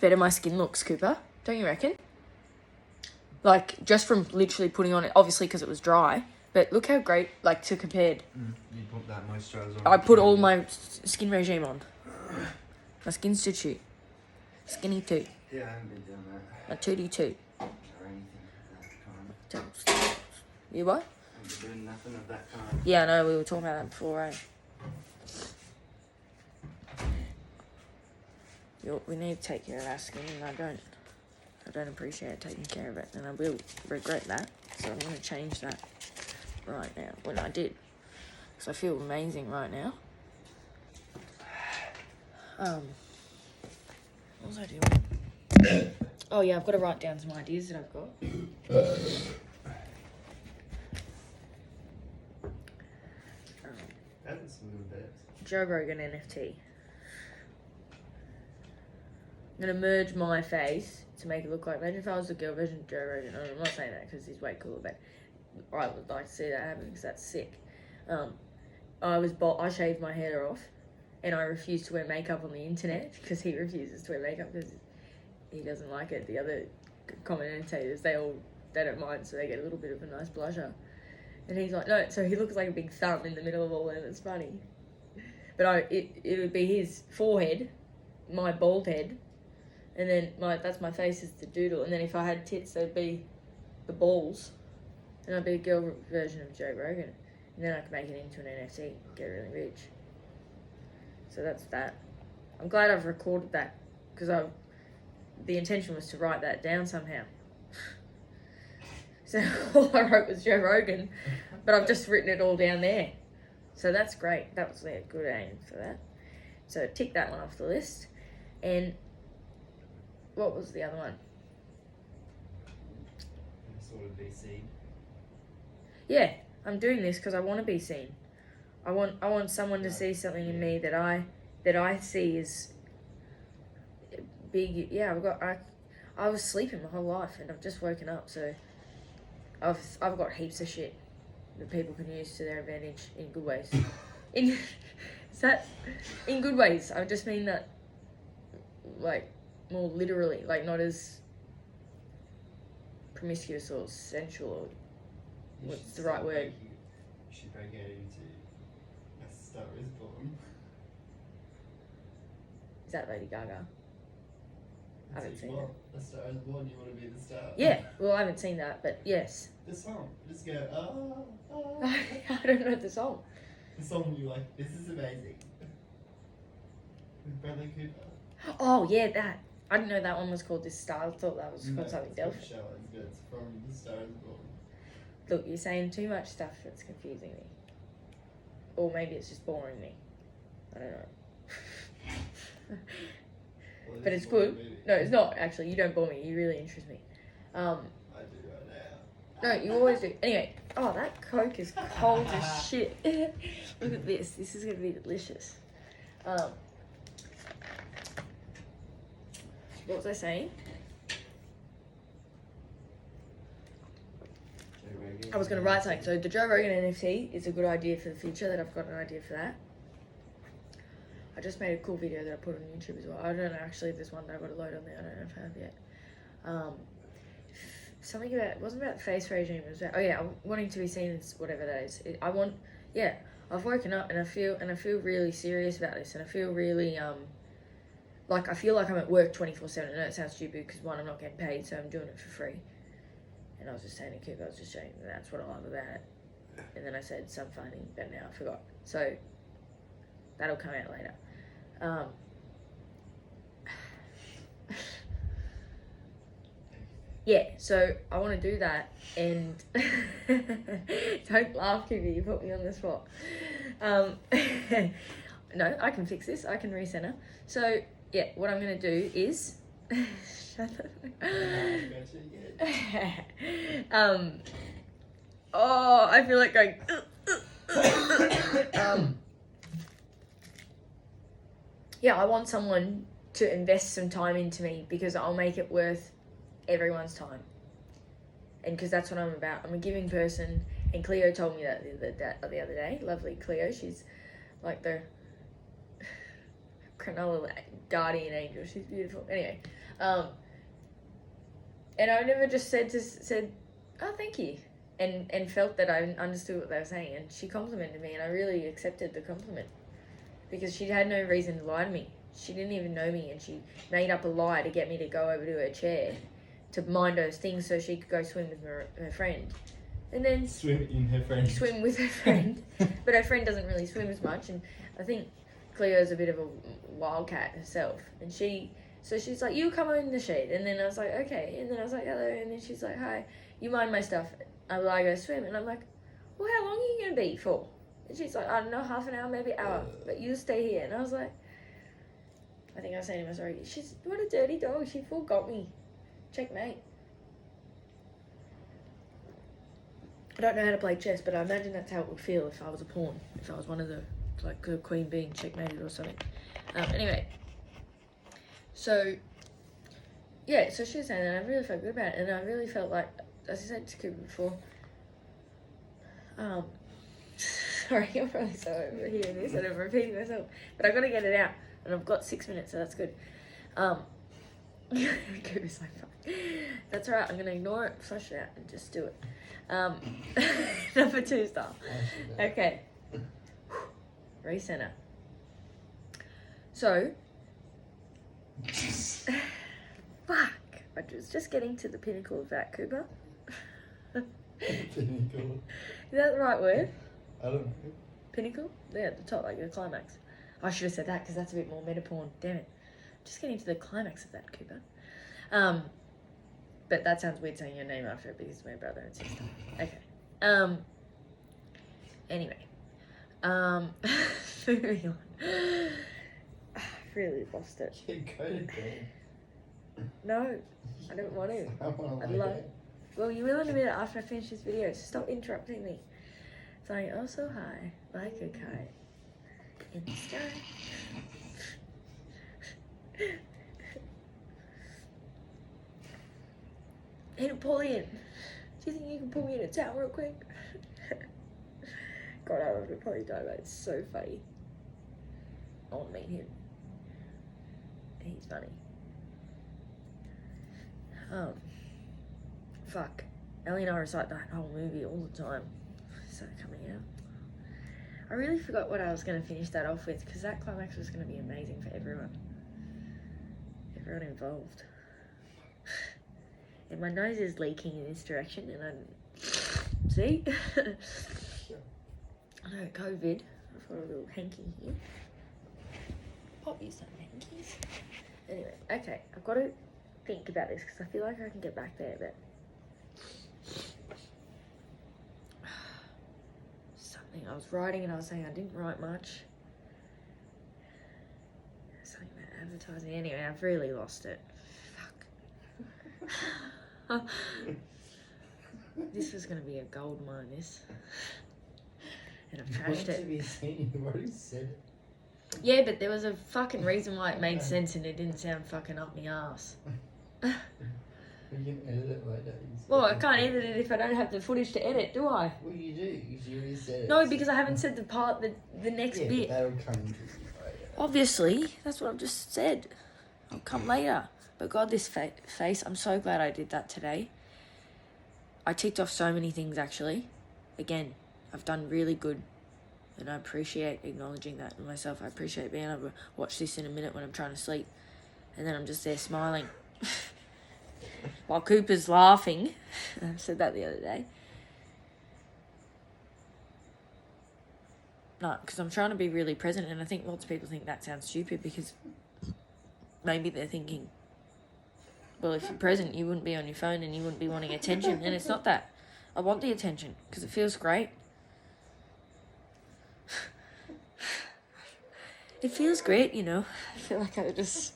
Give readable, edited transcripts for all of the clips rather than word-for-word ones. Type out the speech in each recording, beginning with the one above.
better my skin looks, Cooper. Don't you reckon? Like, just from literally putting on it, obviously because it was dry. But look how great, like, to compared. You put that moisturiser on. I put all my skin regime on. My skin's too cheap. Skinny too. Yeah, I haven't been doing that. A 2D2. Or anything of that kind. You what? I haven't been doing nothing of that kind. Yeah, I know, we were talking about that before, eh? We need to take care of our skin, and I don't appreciate taking care of it, and I will regret that. So I'm going to change that right now. When I did, because I feel amazing right now. What was I doing? Oh yeah, I've got to write down some ideas that I've got. That's some good bits. Joe Rogan NFT. I'm going to merge my face to make it look like... Imagine if I was the girl version of Joe Rogan. I'm not saying that because he's way cooler, but I would like to see that happen because that's sick. I shaved my hair off and I refused to wear makeup on the internet because he refuses to wear makeup because he doesn't like it. The other commentators, they don't mind, so they get a little bit of a nice blusher. And he's like, no, so he looks like a big thumb in the middle of all that. It's funny. But it would be his forehead, my bald head, and then that's my face is the doodle. And then if I had tits, they'd be the balls. And I'd be a girl version of Joe Rogan. And then I could make it into an NFT, get really rich. So that's that. I'm glad I've recorded that because the intention was to write that down somehow. So all I wrote was Joe Rogan, but I've just written it all down there. So that's great. That was a good aim for that. So tick that one off the list. And what was the other one? Sort of be seen. Yeah, I'm doing this because I want to be seen. I want someone to see something in me that I see as big. Yeah, I was sleeping my whole life and I've just woken up, so I've got heaps of shit that people can use to their advantage in good ways. In good ways. I just mean that, like, more literally, like not as promiscuous or sensual or what's the right word? You should break out into A Star Is Born. Is that Lady Gaga? I haven't seen it. A Star Is Born, you want to be the star. Yeah, well, I haven't seen that, but yes. The song, just go, I don't know the song. The song you like, this is amazing. With Bradley Cooper. Oh, yeah, that. I didn't know that one was called This Star. I thought that was called something else. It's good. It's from The Star Is Born. Look, you're saying too much stuff that's confusing me. Or maybe it's just boring me. I don't know. But it's good. No, it's not, actually. You don't bore me. You really interest me. I do right now. No, you always do. Anyway, oh, that Coke is cold as shit. Look at this. This is going to be delicious. What was I saying? I was going to write something. So the Joe Rogan NFT is a good idea for the future, that I've got an idea for that. I just made a cool video that I put on YouTube as well. I don't know, actually, there's one that I've got to load on there. I don't know if I have yet. Something about, it wasn't about face regime. It was about, wanting to be seen as whatever that is. I've woken up and I feel really serious about this, and I feel really, I feel like I'm at work 24/7. I know it sounds stupid because, one, I'm not getting paid, so I'm doing it for free. And I was just saying to Coop, I was just saying that's what I love about it. And then I said some funny, but now I forgot. So that'll come out later. Yeah, so I want to do that, and don't laugh, Kiwi, you put me on the spot. No, I can fix this. I can recenter. So yeah, what I'm going to do is shut the oh, I feel like going yeah, I want someone to invest some time into me because I'll make it worth everyone's time. And because that's what I'm about. I'm a giving person. And Cleo told me that the other day. Lovely Cleo. She's like the granola guardian angel. She's beautiful. Anyway, And I never just said, oh, thank you. And felt that I understood what they were saying. And she complimented me, and I really accepted the compliment. Because she had no reason to lie to me. She didn't even know me, and she made up a lie to get me to go over to her chair to mind those things so she could go swim with her friend. And then Swim in her friend. Swim with her friend. But her friend doesn't really swim as much, and I think Cleo's a bit of a wildcat herself. And so she's like, you come in the shade. And then I was like, okay. And then I was like, hello. And then she's like, hi, you mind my stuff? I go swim. And I'm like, well, how long are you going to be for? And she's like, I don't know, half an hour, maybe an hour. But you stay here. And I was like, I think I was saying to my story, she's, what a dirty dog. She full got me. Checkmate. I don't know how to play chess, but I imagine that's how it would feel if I was a pawn. If I was one of the, like, the queen being checkmated or something. Anyway. So, yeah, so she was saying that, and I really felt good about it. And I really felt like, as I said to Cooper before, sorry, I'm probably so overhearing this and I'm repeating myself. But I've got to get it out. And I've got 6 minutes, so that's good. Cooper's like, fuck. That's right, I'm going to ignore it, flush it out, and just do it. Number 2 style. Okay. Recenter. So, fuck. I was just getting to the pinnacle of that, Cooper. Pinnacle. Is that the right word? I don't know. Pinnacle? Yeah, at the top, like the climax. I should have said that because that's a bit more meta porn. Damn it. Just getting to the climax of that, Cooper. But that sounds weird saying your name after it because it's my brother and sister. Okay. Anyway. Moving on. I've really lost it. You go to bed. No, I don't want to. I want to I'd love. Well, you will in a minute after I finish this video, so stop interrupting me. Flying oh so high, like a kite, in the sky. Hey, Napoleon, do you think you can put me in a town real quick? God, I would probably die, but it's so funny. I want to meet him. He's funny. Fuck. Ellie and I recite that whole movie all the time. So coming out. I really forgot what I was going to finish that off with because that climax was going to be amazing for everyone. Everyone involved. And my nose is leaking in this direction and I'm... See? I know, COVID. I've got a little hanky here. Pop you some hankies. Anyway, okay. I've got to think about this because I feel like I can get back there, but... Something I was writing and I was saying I didn't write much. Something about advertising. Anyway, I've really lost it. Fuck. This was going to be a gold mine, this. And I've trashed it. You've already said it. Yeah, but there was a fucking reason why it made sense and it didn't sound fucking up my ass. You can edit it later. Well, I can't edit it if I don't have the footage to edit, do I? Well, you do, because you already said it. No, because I haven't said the part, the next yeah, bit. But that'll come to you later. Obviously, that's what I've just said. I'll come later. But God, this face, I'm so glad I did that today. I ticked off so many things, actually. Again, I've done really good. And I appreciate acknowledging that in myself. I appreciate being able to watch this in a minute when I'm trying to sleep. And then I'm just there smiling. While Cooper's laughing. I said that the other day. No, because I'm trying to be really present. And I think lots of people think that sounds stupid because maybe they're thinking, well, if you're present, you wouldn't be on your phone and you wouldn't be wanting attention. And it's not that. I want the attention because it feels great. It feels great, you know. I feel like I just...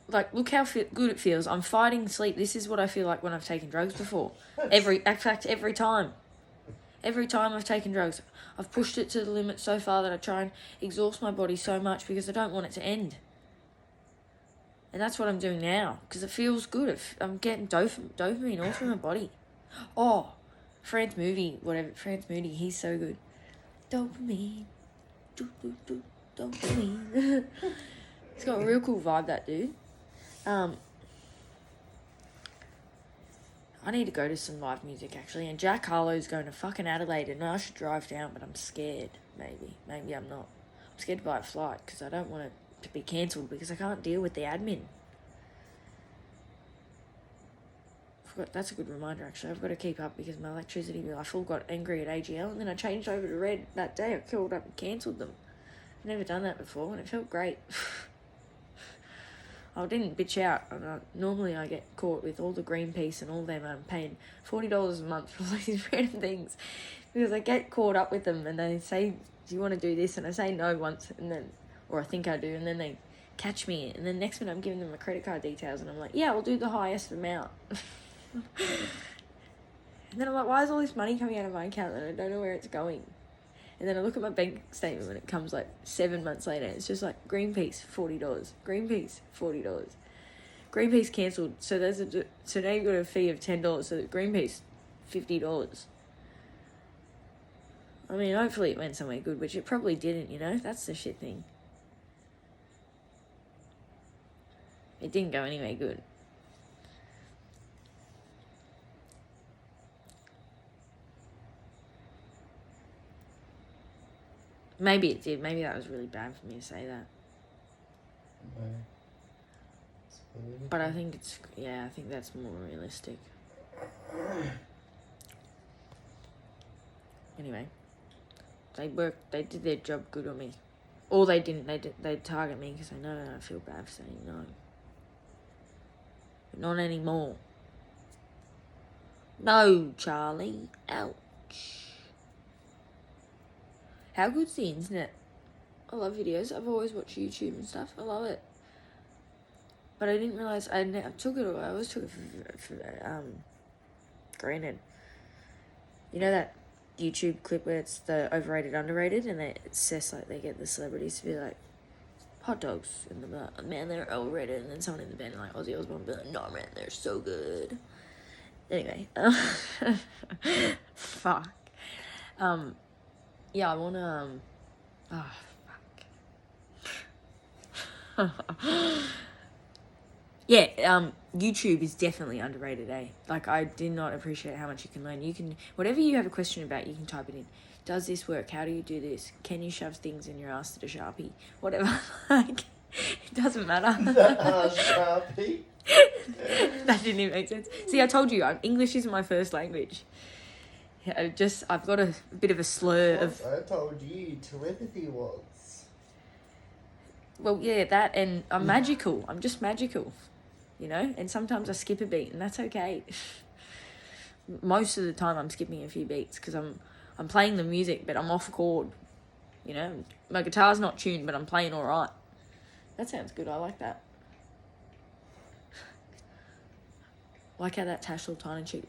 Like, look how good it feels. I'm fighting sleep. This is what I feel like when I've taken drugs before. Every time. Every time I've taken drugs, I've pushed it to the limit so far that I try and exhaust my body so much because I don't want it to end. And that's what I'm doing now because it feels good. I'm getting dopamine all through my body. Oh, France Moody, he's so good. Dopamine. Dopamine. He's got a real cool vibe, that dude. I need to go to some live music, actually. And Jack Harlow's going to fucking Adelaide, and I should drive down, but I'm scared, maybe. Maybe I'm not. I'm scared to buy a flight, because I don't want it to be cancelled, because I can't deal with the admin. That's a good reminder, actually. I've got to keep up, because my electricity bill, I full got angry at AGL, and then I changed over to Red that day. I called up and cancelled them. I've never done that before, and it felt great. I didn't bitch out. Normally I get caught with all the Greenpeace and all them. I'm paying $40 a month for all these random things, because I get caught up with them, and they say, do you want to do this? And I say no once, and then, or I think I do, and then they catch me, and then next minute I'm giving them my credit card details, and I'm like, yeah, I'll do the highest amount. And then I'm like, why is all this money coming out of my account and I don't know where it's going? And then I look at my bank statement when it comes like 7 months later. It's just like Greenpeace, $40. Greenpeace, $40. Greenpeace cancelled. So so now you've got a fee of $10. So Greenpeace, $50. I mean, hopefully it went somewhere good, which it probably didn't, you know? That's the shit thing. It didn't go anywhere good. Maybe it did. Maybe that was really bad for me to say that. No. But I think I think that's more realistic. Anyway, they did their job good on me. Or they didn't, they target me because I know and I feel bad for saying no. But not anymore. No, Charlie. Ouch. How good's the internet? I love videos. I've always watched YouTube and stuff. I love it. But I didn't realise, I always took it for granted. You know that YouTube clip where it's the overrated, underrated, and it says like they get the celebrities to be like, hot dogs, and they're like, man, they're overrated, and then someone in the band like Ozzy Osbourne be like, no man, they're so good. Anyway, fuck. Yeah, I wanna, fuck. Yeah, YouTube is definitely underrated, eh? Like, I did not appreciate how much you can learn. You can, whatever you have a question about, you can type it in. Does this work? How do you do this? Can you shove things in your ass to the Sharpie? Whatever. Like, it doesn't matter. Sharpie? That didn't even make sense. See, I told you, English isn't my first language. Yeah, I've got a bit of a slur of... I told you telepathy was. Well, yeah, that, and I'm magical. I'm just magical, you know? And sometimes I skip a beat, and that's okay. Most of the time I'm skipping a few beats because I'm playing the music, but I'm off chord, you know? My guitar's not tuned, but I'm playing all right. That sounds good. I like that. Like how that Tash Sultana chick,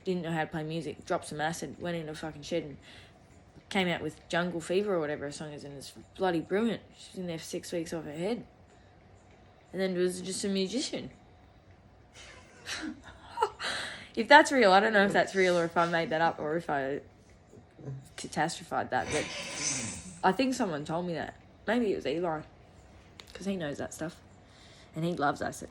didn't know how to play music, dropped some acid, went in a fucking shed and came out with Jungle Fever or whatever her song is, and it's bloody brilliant. She's in there for 6 weeks off her head. And then was just a musician. If that's real, I don't know if that's real or if I made that up or if I catastrophied that, but I think someone told me that. Maybe it was Eli, because he knows that stuff. And he loves acid.